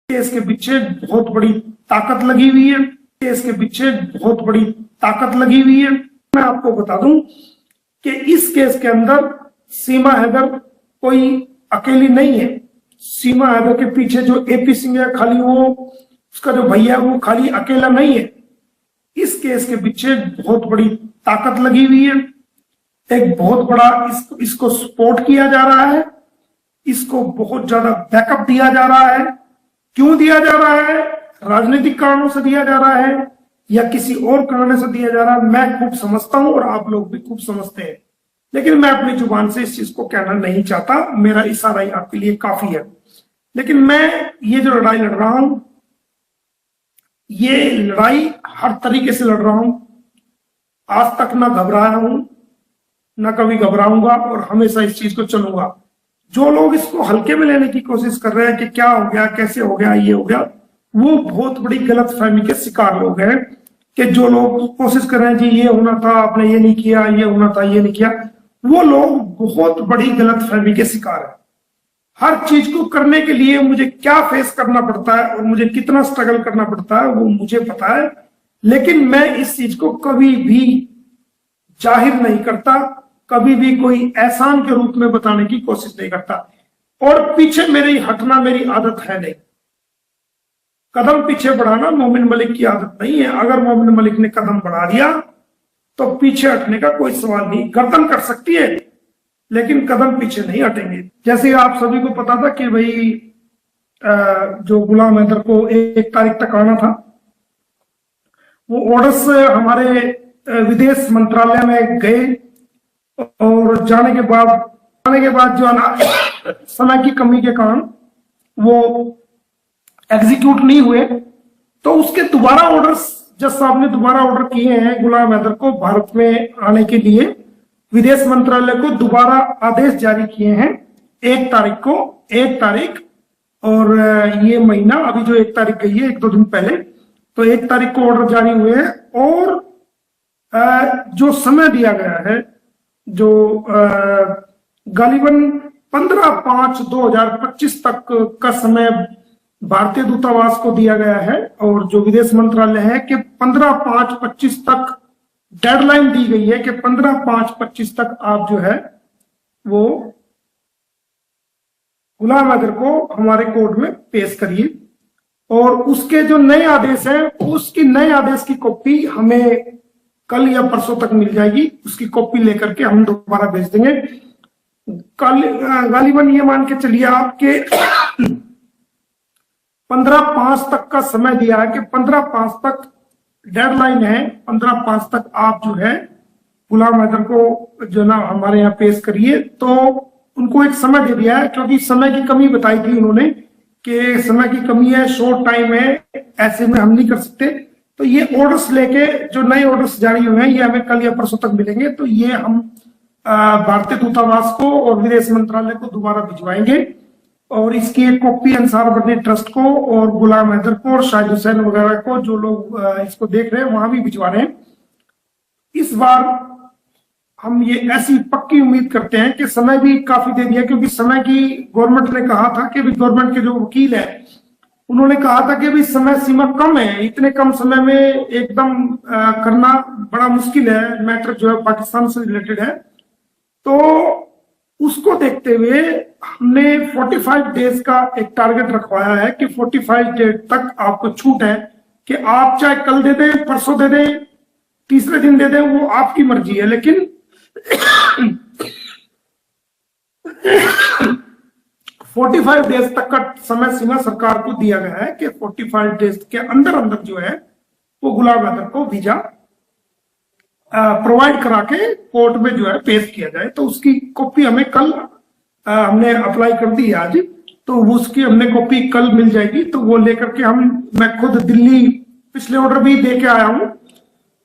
इसके पीछे बहुत बड़ी ताकत लगी हुई है। इसके पीछे बहुत बड़ी ताकत लगी हुई है। मैं आपको बता दूं कि इस केस के अंदर सीमा हैदर कोई अकेली नहीं है। सीमा हैदर के पीछे जो एपी सिंह है, खाली वो उसका जो भैया है वो खाली अकेला नहीं है। इस केस के पीछे बहुत बड़ी ताकत लगी हुई है। एक बहुत बड़ा इसको सपोर्ट किया जा रहा है, इसको बहुत ज्यादा बैकअप दिया जा रहा है। क्यों दिया जा रहा है? राजनीतिक कारणों से दिया जा रहा है या किसी और कारण से दिया जा रहा है, मैं खूब समझता हूं और आप लोग भी खूब समझते हैं, लेकिन मैं अपनी जुबान से इस चीज को कहना नहीं चाहता। मेरा इशारा ही आपके लिए काफी है। लेकिन मैं ये जो लड़ाई लड़ रहा हूं, ये लड़ाई हर तरीके से लड़ रहा हूं। आज तक ना घबराया हूं, ना कभी घबराऊंगा और हमेशा इस चीज को चलूंगा। जो लोग इसको हल्के में लेने की कोशिश कर रहे हैं कि क्या हो गया, कैसे हो गया, ये हो गया, वो बहुत बड़ी गलतफहमी के शिकार लोग हैं। कि जो लोग कोशिश कर रहे हैं जी ये होना था, आपने ये नहीं किया, ये होना था, ये नहीं किया, वो लोग बहुत बड़ी गलतफहमी के शिकार है। हर चीज को करने के लिए मुझे क्या फेस करना पड़ता है और मुझे कितना स्ट्रगल करना पड़ता है वो मुझे पता है। लेकिन मैं इस चीज को कभी भी जाहिर नहीं करता, कभी भी कोई एहसान के रूप में बताने की कोशिश नहीं करता। और पीछे मेरी हटना मेरी आदत है नहीं। कदम पीछे बढ़ाना मोमिन मलिक की आदत नहीं है। अगर मोमिन मलिक ने कदम बढ़ा दिया तो पीछे हटने का कोई सवाल नहीं। गर्दन कर सकती है लेकिन कदम पीछे नहीं हटेंगे। जैसे आप सभी को पता था कि भाई जो गुलाम हैदर को 1 तारीख तक आना था, वो ऑर्डर्स हमारे विदेश मंत्रालय में गए और जाने के बाद जो समय की कमी के कारण वो एग्जीक्यूट नहीं हुए। तो उसके दोबारा ऑर्डर्स जज साहब ने दोबारा ऑर्डर किए हैं गुलाम हैदर को भारत में आने के लिए। विदेश मंत्रालय को दोबारा आदेश जारी किए हैं 1 तारीख को, 1 तारीख और ये महीना अभी जो 1 तारीख गई है 1-2 दिन पहले, तो 1 तारीख को ऑर्डर जारी हुए हैं। और जो समय दिया गया है, जो गालिबन 15/5/2025 तक का समय भारतीय दूतावास को दिया गया है और जो विदेश मंत्रालय है कि 15/5/25 तक डेडलाइन दी गई है कि 15/5/25 तक आप जो है वो गुलाम हैदर को हमारे कोर्ट में पेश करिए। और उसके जो नए आदेश है, उसकी नए आदेश की कॉपी हमें कल या परसों तक मिल जाएगी। उसकी कॉपी लेकर के हम दोबारा भेज देंगे। गालिबन ये मान के चलिए आपके 15/5 तक का समय दिया है कि 15/5 तक डेडलाइन है। 15/5 तक आप जो है गुलाम हैदर को जो ना हमारे यहाँ पेश करिए। तो उनको एक समय दे दिया है क्योंकि समय की कमी बताई थी उन्होंने कि समय की कमी है, शॉर्ट टाइम है, ऐसे में हम नहीं कर सकते। तो ये ऑर्डर्स लेके जो नए ऑर्डर्स जारी हुए हैं ये हमें कल या परसों तक मिलेंगे। तो ये हम भारतीय दूतावास को और विदेश मंत्रालय को दोबारा भिजवाएंगे और इसकी एक कॉपी अंसार बर्नी ट्रस्ट को और गुलाम हैदर को और शाहिद हुसैन वगैरह को, जो लोग इसको देख रहे हैं, वहां भी भिजवा रहे हैं। इस बार हम ये ऐसी पक्की उम्मीद करते हैं कि समय भी काफी दे दिया, क्योंकि समय की गवर्नमेंट ने कहा था कि गवर्नमेंट के जो वकील है उन्होंने कहा था कि भी समय सीमा कम है, इतने कम समय में एकदम करना बड़ा मुश्किल है, मैटर जो है पाकिस्तान से रिलेटेड है। तो उसको देखते हुए हमने 45 डेज का एक टारगेट रखवाया है कि 45 डेज तक आपको छूट है कि आप चाहे कल दे दें, परसों दे दें, तीसरे दिन दे दें, वो आपकी मर्जी है। लेकिन 45 डेज तक का समय सीमा सरकार को दिया गया है कि 45 डेज के अंदर अंदर जो है वो गुलाम हैदर को वीजा प्रोवाइड करा के कोर्ट में जो है पेश किया जाए। तो उसकी कॉपी हमें कल हमने अप्लाई कर दी है आज, तो उसकी हमने कॉपी कल मिल जाएगी। तो वो लेकर के मैं खुद दिल्ली पिछले ऑर्डर भी दे के आया हूं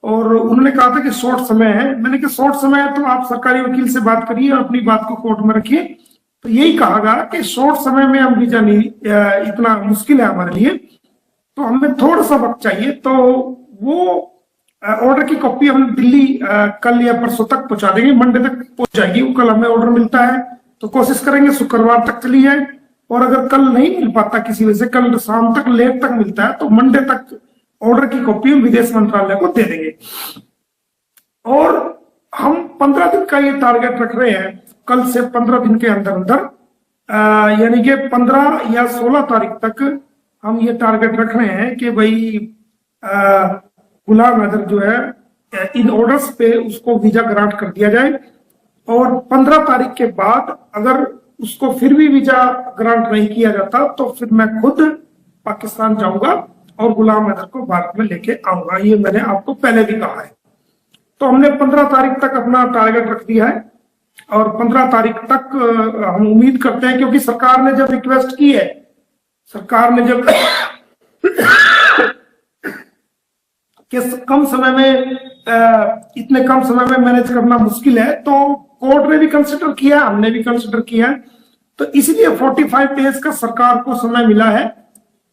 और उन्होंने कहा था कि शॉर्ट समय है। मैंने कहा शॉर्ट समय है तो आप सरकारी वकील से बात करिए और अपनी बात को कोर्ट में रखिए। तो यही कहा गया कि शॉर्ट समय में हम वीजा नहीं, इतना मुश्किल है हमारे लिए, तो हमें थोड़ा सा वक्त चाहिए। तो वो ऑर्डर की कॉपी हम दिल्ली कल या परसों तक पहुंचा देंगे, मंडे तक पहुंच जाएगी। वो कल हमें ऑर्डर मिलता है तो कोशिश करेंगे शुक्रवार तक चली जाए। और अगर कल नहीं मिल पाता किसी वजह से, कल शाम तक लेट तक मिलता है, तो मंडे तक ऑर्डर की कॉपी हम विदेश मंत्रालय को दे देंगे। और हम 15 दिन का ये टारगेट रख रहे हैं, कल से 15 दिन के अंदर अंदर, यानी कि 15 या 16 तारीख तक हम ये टारगेट रख रहे हैं कि भाई गुलाम हैदर जो है इन ऑर्डर्स पे उसको वीजा ग्रांट कर दिया जाए। और 15 तारीख के बाद अगर उसको फिर भी वीजा ग्रांट नहीं किया जाता तो फिर मैं खुद पाकिस्तान जाऊंगा और गुलाम हैदर को भारत में लेके आऊंगा। ये मैंने आपको पहले भी कहा है। तो हमने 15 तारीख तक अपना टारगेट रख दिया है और 15 तारीख तक हम उम्मीद करते हैं, क्योंकि सरकार ने जब रिक्वेस्ट की है, सरकार ने जब कि कम समय में इतने कम समय में मैनेज करना मुश्किल है, तो कोर्ट ने भी कंसिडर किया, हमने भी कंसिडर किया, तो इसलिए 45 डेज का सरकार को समय मिला है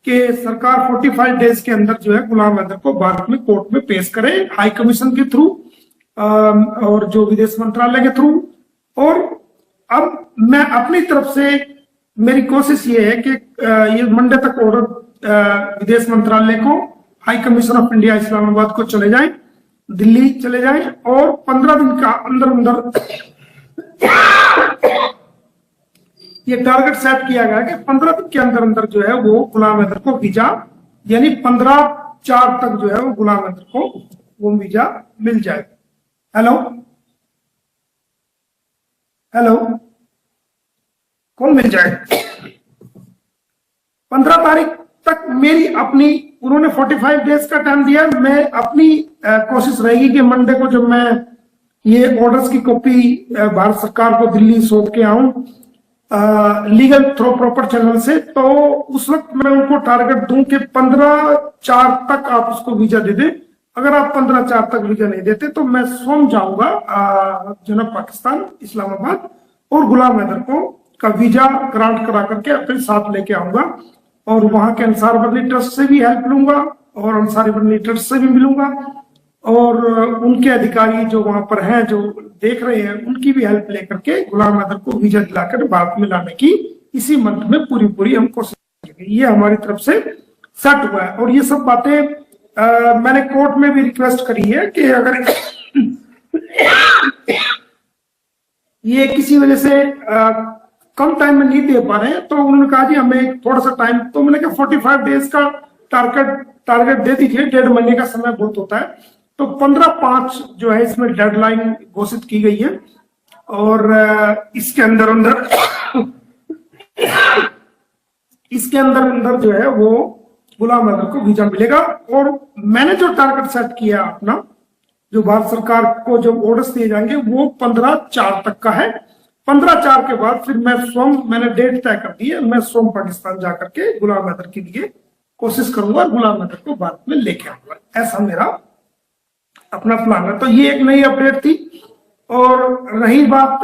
कि सरकार 45 डेज के अंदर जो है गुलाम हैदर को भारत में कोर्ट में पेश करे, हाई कमीशन के थ्रू और जो विदेश मंत्रालय के थ्रू। और अब मैं अपनी तरफ से मेरी कोशिश ये है कि ये मंडे तक ऑर्डर विदेश मंत्रालय को, high commission of India Islamabad को चले जाए, दिल्ली चले जाए, और 15 दिन का अंदर अंदर ये टारगेट सेट किया गया कि 15 दिन के अंदर अंदर जो है वो गुलाम हैदर को वीजा, यानी 15/4 तक जो है वो गुलाम हैदर को वो वीजा मिल जाए। हेलो हेलो, कौन मिल जाए? 15 तारीख तक मेरी अपनी, उन्होंने 45 डेज का टाइम दिया, मैं अपनी कोशिश रहेगी कि मंडे को जब मैं ये ऑर्डर्स की कॉपी भारत सरकार को दिल्ली सौंप के आऊं लीगल थ्रो प्रॉपर चैनल से, तो उस वक्त मैं उनको टारगेट दूं कि 15/4 तक आप उसको वीजा दे दें। अगर आप 15/4 तक वीजा नहीं देते तो मैं स्वयं जाऊंगा जनरल पाकिस्तान इस्लामाबाद और गुलाम हैदर को का वीजा ग्रांट करा करके अपने साथ लेके आऊंगा और वहां के अंसार बर्नी ट्रस्ट से भी हेल्प लूंगा और अंसारी बर्नी ट्रस्ट से भी मिलूंगा और उनके अधिकारी जो वहां पर हैं, जो देख रहे हैं, उनकी भी हेल्प लेकर के गुलाम हैदर को वीजा दिलाकर भारत में लाने की इसी मंथ में पूरी हम कोशिश करेंगे। ये हमारी तरफ से सेट हुआ है। और ये सब बातें मैंने कोर्ट में भी रिक्वेस्ट करी है कि अगर ये किसी वजह से कम टाइम में नहीं दे पा रहे हैं तो उन्होंने कहा जी हमें थोड़ा सा टाइम, तो मैंने कहा 45 डेज का टारगेट दे दीजिए, 1.5 महीने का समय बहुत होता है, तो 15/5 जो है इसमें डेडलाइन घोषित की गई है और इसके अंदर अंदर जो है वो गुलाम हैदर को वीजा मिलेगा। और मैंने जो टारगेट सेट किया अपना, जो भारत सरकार को जो ऑर्डर्स दिए जाएंगे वो 15/4 तक का है। 15/4 के बाद फिर मैं स्वयं, मैंने डेट तय कर दी है, मैं स्वयं पाकिस्तान जाकर के गुलाम हैदर के लिए कोशिश करूंगा, गुलाम हैदर को भारत में लेके आऊंगा। ऐसा मेरा अपना प्लान है। तो ये एक नई अपडेट थी। और रही बात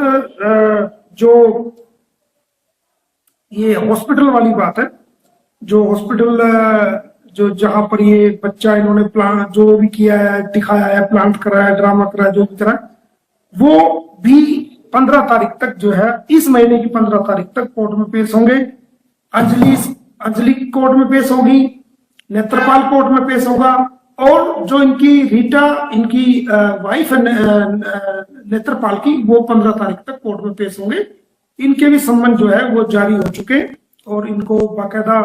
जो ये हॉस्पिटल वाली बात है, जो हॉस्पिटल जो जहां पर ये बच्चा इन्होंने प्लान जो भी किया है, दिखाया है, प्लांट कराया, ड्रामा कराया, जो भी करा, वो भी 15 तारीख तक जो है, इस महीने की 15 तारीख तक कोर्ट में पेश होंगे। अंजलि कोर्ट में पेश होगी, नेत्रपाल कोर्ट में पेश होगा और जो इनकी रीटा, इनकी वाइफ है नेत्रपाल की, वो 15 तारीख तक कोर्ट में पेश होंगे। इनके भी सम्मन जो है वो जारी हो चुके और इनको बाकायदा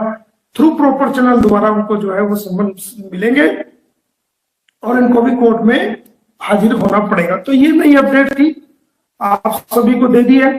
थ्रू प्रॉपर चैनल द्वारा उनको जो है वो सम्मन मिलेंगे और इनको भी कोर्ट में हाजिर होना पड़ेगा। तो ये नई अपडेट थी, आप सभी को दे दी है।